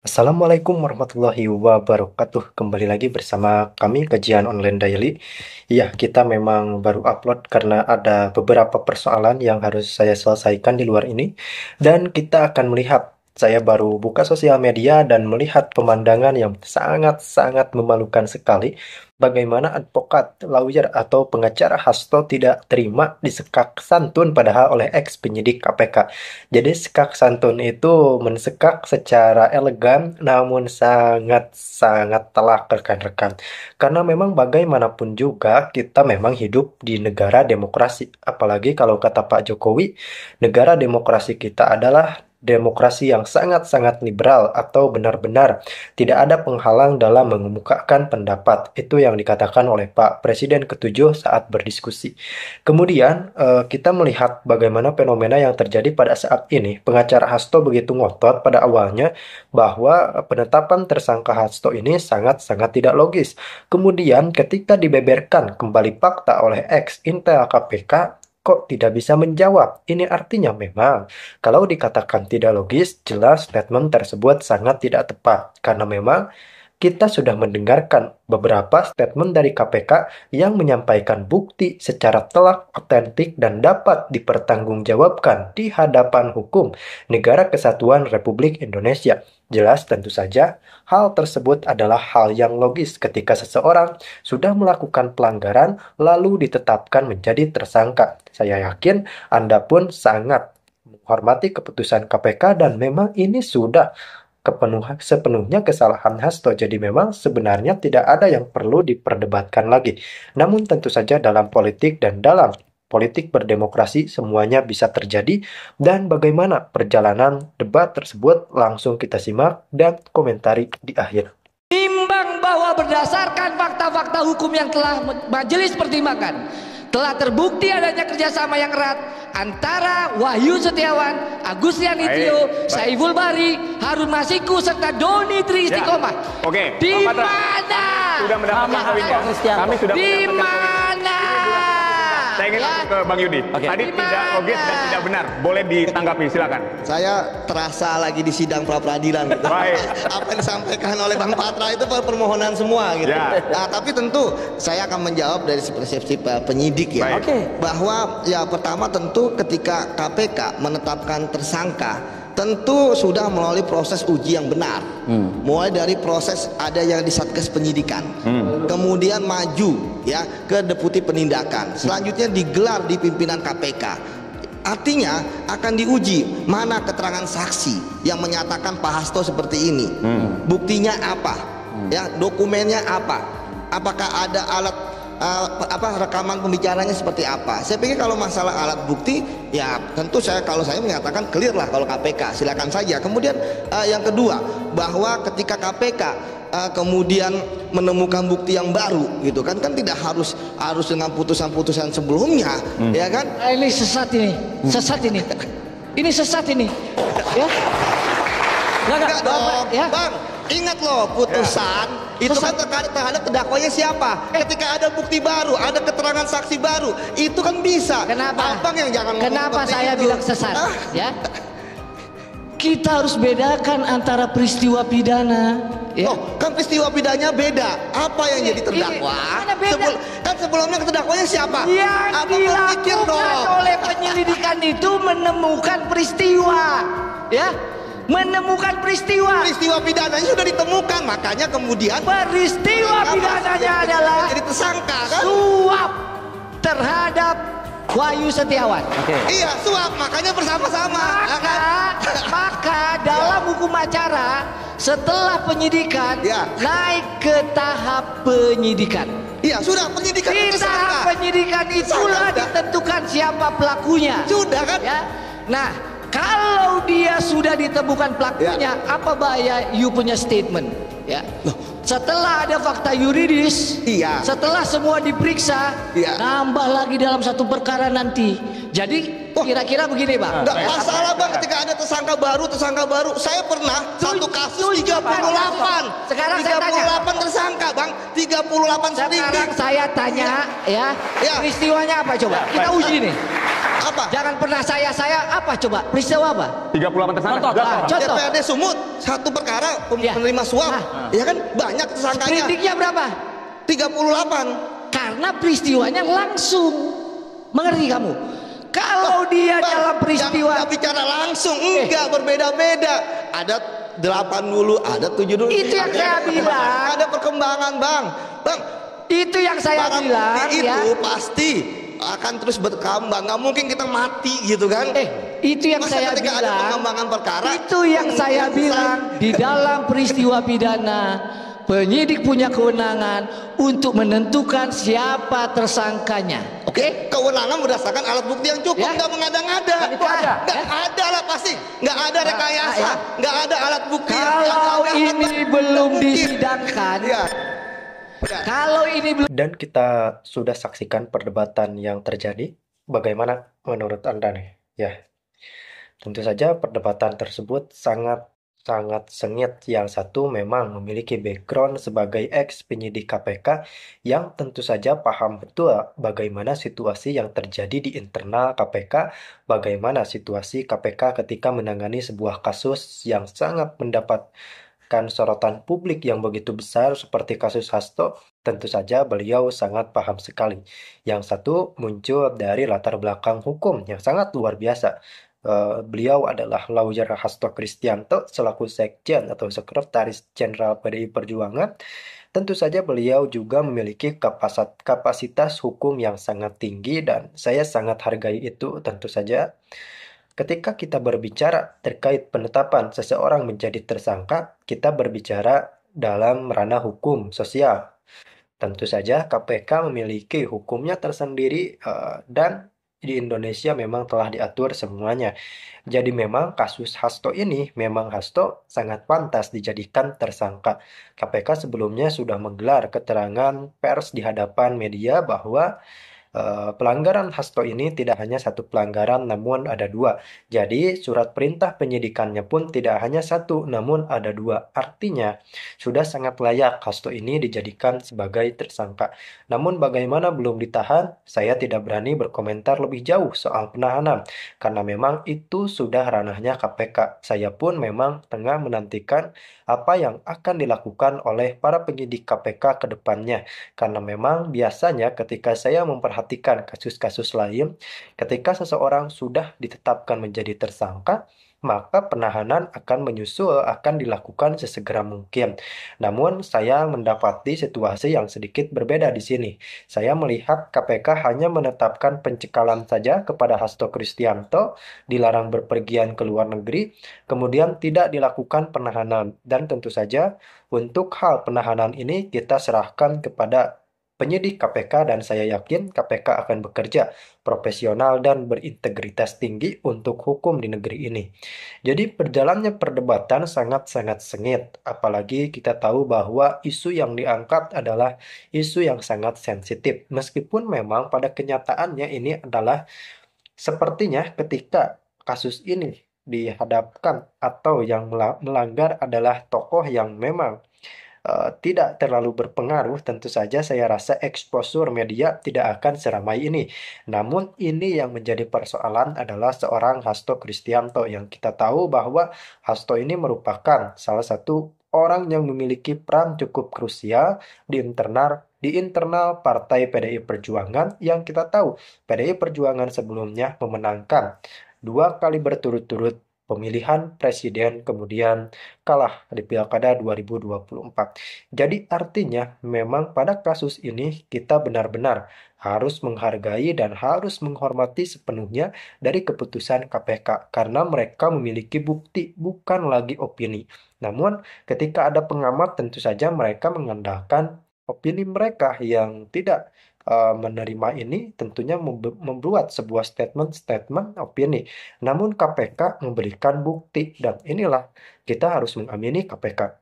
Assalamualaikum warahmatullahi wabarakatuh. Kembali lagi bersama kami Kajian Online Daily. Iya, kita memang baru upload karena ada beberapa persoalan yang harus saya selesaikan di luar ini. Dan kita akan melihat, saya baru buka sosial media dan melihat pemandangan yang sangat-sangat memalukan sekali. Bagaimana advokat, lawyer, atau pengacara Hasto tidak terima disekak santun padahal oleh ex penyidik KPK. Jadi sekak santun itu mensekak secara elegan namun sangat-sangat telak rekan-rekan. Karena memang bagaimanapun juga kita memang hidup di negara demokrasi. Apalagi kalau kata Pak Jokowi, negara demokrasi kita adalah demokrasi yang sangat-sangat liberal atau benar-benar tidak ada penghalang dalam mengemukakan pendapat. Itu yang dikatakan oleh Pak Presiden ketujuh saat berdiskusi. Kemudian, kita melihat bagaimana fenomena yang terjadi pada saat ini. Pengacara Hasto begitu ngotot pada awalnya bahwa penetapan tersangka Hasto ini sangat-sangat tidak logis. Kemudian ketika dibeberkan kembali fakta oleh ex Intel KPK, kok tidak bisa menjawab? Ini artinya memang kalau dikatakan tidak logis, jelas statement tersebut sangat tidak tepat. Karena memang kita sudah mendengarkan beberapa statement dari KPK yang menyampaikan bukti secara telak, otentik, dan dapat dipertanggungjawabkan di hadapan hukum Negara Kesatuan Republik Indonesia. Jelas tentu saja, hal tersebut adalah hal yang logis ketika seseorang sudah melakukan pelanggaran lalu ditetapkan menjadi tersangka. Saya yakin Anda pun sangat menghormati keputusan KPK dan memang ini sudah sepenuhnya kesalahan Hasto. Jadi memang sebenarnya tidak ada yang perlu diperdebatkan lagi. Namun tentu saja dalam politik dan dalam politik berdemokrasi semuanya bisa terjadi, dan bagaimana perjalanan debat tersebut langsung kita simak dan komentari di akhir. Timbang bahwa berdasarkan fakta-fakta hukum yang telah majelis pertimbangkan, telah terbukti adanya kerjasama yang erat antara Wahyu Setiawan, Agustian Tio, Saiful Bahri, Harun Masiku, serta Doni Tri Istiqomah. Oke. Di mana? Sudah mendapatkan poinnya. Kami sudah Di mendapatkan mana? Saya ingin langsung ke Bang Yudi. Tadi tidak logis dan tidak benar. Boleh ditanggapi, silakan. Saya terasa lagi di sidang pra peradilan gitu. Baik. Apa yang disampaikan oleh Bang Patra itu permohonan semua gitu. Ya. Nah, tapi tentu saya akan menjawab dari persepsi penyidik ya. Baik. Bahwa ya pertama tentu ketika KPK menetapkan tersangka tentu sudah melalui proses uji yang benar, mulai dari proses ada yang di Satgas Penyidikan, kemudian maju ya ke Deputi Penindakan, selanjutnya digelar di pimpinan KPK. Artinya akan diuji mana keterangan saksi yang menyatakan Pak Hasto seperti ini, buktinya apa, ya dokumennya apa, apakah ada alat rekaman pembicaranya seperti apa. Saya pikir kalau masalah alat bukti ya tentu kalau saya menyatakan clear lah kalau KPK, silakan saja. Kemudian yang kedua, bahwa ketika KPK kemudian menemukan bukti yang baru gitu kan tidak harus dengan putusan-putusan sebelumnya, ya kan. Ini sesat ini. Ini sesat ini. Ya. Enggak dong, ya. Bang. Ingat loh, putusan itu kan terhadap terdakwanya siapa. Ketika ada bukti baru, ada keterangan saksi baru, itu kan bisa. Kenapa? Abang yang jangan ngomong Kenapa seperti saya itu. bilang sesat? Ya. Kita harus bedakan antara peristiwa pidana. Ya. Loh, kan peristiwa pidananya beda. Apa yang jadi terdakwa? Mana beda? Kan sebelumnya terdakwanya siapa? Yang Abang berpikir dilakukan dong. oleh penyelidikan itu menemukan peristiwa, ya, menemukan peristiwa. Peristiwa pidananya sudah ditemukan, makanya kemudian Peristiwa pidananya adalah jadi tersangka kan? suap terhadap Wahyu Setiawan. Iya, suap, makanya bersama-sama. ya kan? Maka dalam hukum acara setelah penyidikan Ya. naik ke tahap penyidikan. Iya, sudah penyidikan Di tersangka. tahap penyidikan itulah Tersangka. ditentukan siapa pelakunya. Sudah kan? Ya. Nah, kalau dia sudah ditemukan pelakunya, apa bahaya you punya statement? Ya. Setelah ada fakta yuridis, Iya. setelah semua diperiksa, Iya. nambah lagi dalam satu perkara nanti. Jadi kira-kira begini, Bang. Enggak masalah Bang, ketika ada tersangka baru. Saya pernah satu kasus 38. Sekarang saya tanya. 38 tersangka, Bang. 38 Sekarang sedikit. saya tanya, ya, Ya. peristiwanya apa coba? Kita uji nih. Apa? Jangan pernah saya apa coba? Peristiwa apa? 38 tersangka. Contoh. Jelas, Pak. Contoh. DPRD Sumut satu perkara Ya. penerima suap. Ah. Ya kan banyak tersangkanya. Sprindiknya berapa? 38. Karena peristiwanya langsung. Mengerti kamu? Kalau dia dalam peristiwa Jangan bicara langsung, enggak berbeda-beda. Ada 8 dulu, ada 7 dulu. Itu yang saya bilang. Ada perkembangan, Bang. Bang, itu yang saya barang bilang bukti ya. itu pasti akan terus berkembang. Nggak mungkin kita mati gitu kan? Itu yang Masa saya ketika ada bilang. pengembangan perkara, Itu yang saya bilang di dalam peristiwa pidana. Penyidik punya kewenangan untuk menentukan siapa tersangkanya. Oke? kewenangan berdasarkan alat bukti yang cukup, Ya. nggak mengada-ngada. Kan itu ada, Nggak ya. ada lah pasti, nggak ada rekayasa, ya. nggak ada alat bukti. yang Kalau ada, ini nggak belum mungkin. disidangkan, Ya. kalau ini belum Dan kita sudah saksikan perdebatan yang terjadi. Bagaimana menurut Anda nih? Ya, tentu saja perdebatan tersebut sangat sengit. Yang satu memang memiliki background sebagai ex penyidik KPK yang tentu saja paham betul bagaimana situasi yang terjadi di internal KPK, bagaimana situasi KPK ketika menangani sebuah kasus yang sangat mendapatkan sorotan publik yang begitu besar seperti kasus Hasto. Tentu saja beliau sangat paham sekali. Yang satu muncul dari latar belakang hukum yang sangat luar biasa. Beliau adalah lawyer Hasto Kristianto selaku Sekjen atau Sekretaris Jenderal PDI Perjuangan. Tentu saja beliau juga memiliki kapasitas hukum yang sangat tinggi dan saya sangat hargai itu tentu saja. Ketika kita berbicara terkait penetapan seseorang menjadi tersangka, kita berbicara dalam ranah hukum sosial. Tentu saja KPK memiliki hukumnya tersendiri dan di Indonesia memang telah diatur semuanya. Jadi memang kasus Hasto ini, memang Hasto sangat pantas dijadikan tersangka. KPK sebelumnya sudah menggelar keterangan pers di hadapan media bahwa pelanggaran Hasto ini tidak hanya satu pelanggaran namun ada dua. Jadi surat perintah penyidikannya pun tidak hanya satu namun ada dua. Artinya sudah sangat layak Hasto ini dijadikan sebagai tersangka. Namun bagaimana belum ditahan, saya tidak berani berkomentar lebih jauh soal penahanan karena memang itu sudah ranahnya KPK. Saya pun memang tengah menantikan apa yang akan dilakukan oleh para penyidik KPK ke depannya. Karena memang biasanya ketika saya memperhatikan kasus-kasus lain, ketika seseorang sudah ditetapkan menjadi tersangka, maka penahanan akan menyusul, akan dilakukan sesegera mungkin. Namun saya mendapati situasi yang sedikit berbeda di sini. Saya melihat KPK hanya menetapkan pencekalan saja kepada Hasto Kristianto, dilarang berpergian ke luar negeri, kemudian tidak dilakukan penahanan. Dan tentu saja untuk hal penahanan ini kita serahkan kepada penyidik KPK dan saya yakin KPK akan bekerja profesional dan berintegritas tinggi untuk hukum di negeri ini. Jadi berjalannya perdebatan sangat-sangat sengit, apalagi kita tahu bahwa isu yang diangkat adalah isu yang sangat sensitif. Meskipun memang pada kenyataannya ini adalah sepertinya ketika kasus ini dihadapkan atau yang melanggar adalah tokoh yang memang tidak terlalu berpengaruh, tentu saja saya rasa eksposur media tidak akan seramai ini. Namun ini yang menjadi persoalan adalah seorang Hasto Kristianto yang kita tahu bahwa Hasto ini merupakan salah satu orang yang memiliki peran cukup krusial di internal Partai PDI Perjuangan yang kita tahu PDI Perjuangan sebelumnya memenangkan 2 kali berturut-turut pemilihan presiden kemudian kalah di Pilkada 2024. Jadi artinya memang pada kasus ini kita benar-benar harus menghargai dan harus menghormati sepenuhnya dari keputusan KPK karena mereka memiliki bukti bukan lagi opini. Namun ketika ada pengamat tentu saja mereka mengandalkan opini mereka yang tidak menerima ini tentunya membuat sebuah statement opini. Namun KPK memberikan bukti dan inilah kita harus mengamini KPK.